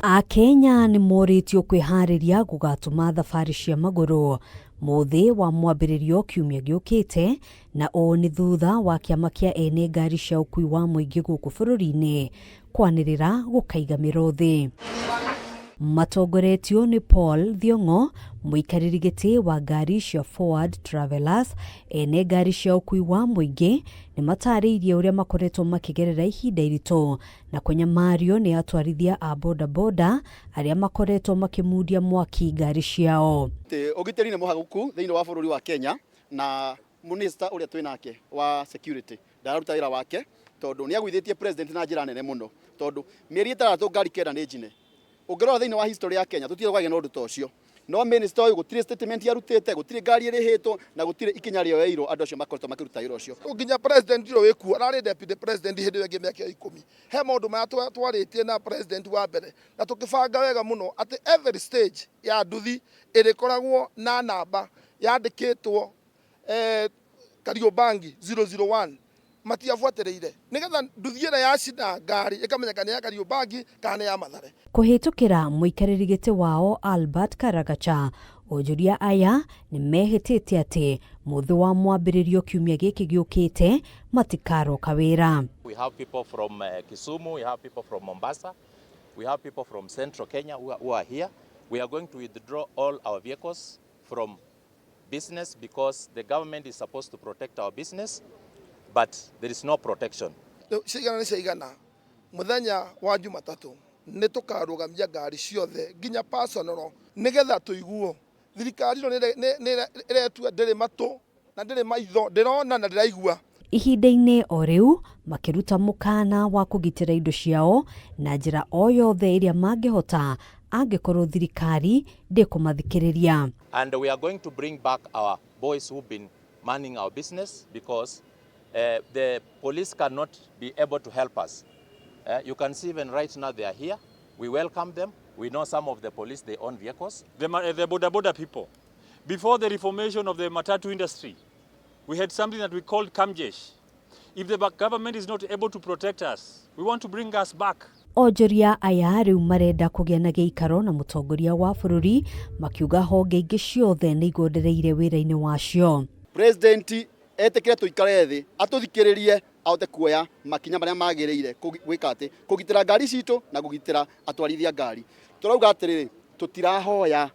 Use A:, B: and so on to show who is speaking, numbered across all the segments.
A: Akenya ni moritio kwihariria gugatuma thabari cia maguru muthi wa mwambiririo kiumia giukite na o ni thutha wa kiama kia ene ngari cia ukui wa muingi guku bururi-ini kwanirira gukaigamiro thi. Matongoretio ni Paul Thiongo, muikariri giti wa ngari cia Forward Travelers, ene ngari cia ukui wa muingi ni matariirie uria makoretwo makigerera ihinda irito na kunyamario ni atwarithia a boda aria makoretwo makimudia mwaki ngari ciao.
B: Ugiteri ni muhaguku thiini wa bururi wa Kenya na minister uria twinake wa security ndaruta wira wake tondu ni agwithitie president na njira nene muno tondu mieri itaratu ngari kenda ni njine. Ungirora thiini wa history ya Kenya tutire kwage na undu tocio no minister uyu gutire statement yarutete gutire ngari irihitwo na gutire ikinya rio yairo andu acio makoretwo makiruta wira ucio.
C: Unginya president ro wiku arari deputy president hindi wege miaka 10 he maundu maya twaritie na president wa mbere na tukibanga wega muno ati every stage ya nduthi irikoragwo na namba yandikitwo Kariobangi 001 matiafuatiriire nigetha nduthi ira yacina ngari ikamenyeka ni ya Kariobangi kana ya Mathare.
A: Kuhitukira muikariri giti wao Albert Karagacha ojuria aya ni mehitite ati muthi wa mwambiririo kiumia giki giukite matikaro kawira.
D: We have people from Kisumu, we have people from Mombasa, we have people from Central Kenya who are here. We are going to withdraw all our vehicles from business because the government is supposed to protect our business, but there is no protection.
C: Sigana muthenya wa Jumatatu ni tukarugamia ngari ciothe nginya personal nigetha tuiguo thirikari no iretua ndiri matu na ndiri maitho ndirona na ndiraigua.
A: Ihinda-ini o riu makiruta mukana wa kugitira indo ciao na njira o yothe iria mangihota angikorwo thirikari ndikumathikiriria.
D: And we are going to bring back our boys who've been manning our business because the police cannot be able to help us. You can see even right now they are here. We welcome them. We know some of the police, they own vehicles.
E: The boda people. Before the reformation of the MATATU industry, we had something that we called Kamjesh. If the government is not able to protect us, we want to bring us back.
A: Ojoria aya riu marenda kugia na giikaro na mutongoria wa bururi makiuga honge ingi ciothe ni igondereire wira-ini wacio.
B: President etekire tuikare thi atuthikiririe ahote kuoya makinya maria magiriire gwika ati kugitira ngari citu na kugitira atwarithia ngari. Turauga atiriri tutirahoya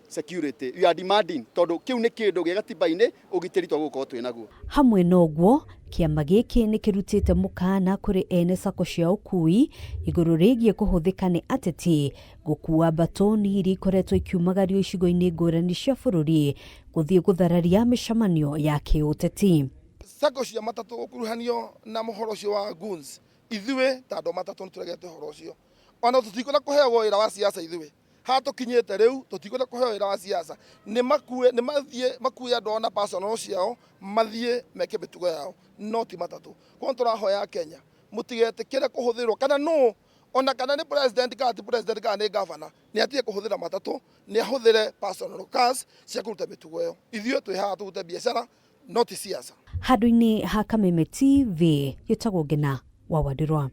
B: security, we are demanding tondu kiu ni kindu gia gatiba-ini ugitiri twagukorwo twinaguo.
A: Hamwe noguo kiama giki ni kirutite mukana kuri ene sako cia UKUI iguru rigie kuhuthika ni ateti gukua batoni iri koretwo ikiumagario icigo-ini ngurani cia bururi guthie guthararia mishamanio ya kiuteti.
C: Sako cia matatu gukuruhanio na muhoro ucio wa goons ithuwe tando matatu nituregete horo ucio ona tutikona kuheagwo wira wa siasa ithuwe hatukinyete riu tutikona kuheo wira wa siasa ni makuye andu na personal ciao mathie meke mitugo yao no ti matatu kwa turahoya Kenya mutigetikire kuhuthirwo kana no ona kana ni president kana ti president kana ni governor ni atie kuhuthira matatu ni ahuthire personal cars cia kuruta mitugo yao ithuwe twi haha tugute biashara no ti siasa.
A: Handu-ini ha Kameme TV gitagwo Ngina wa Wadirwa.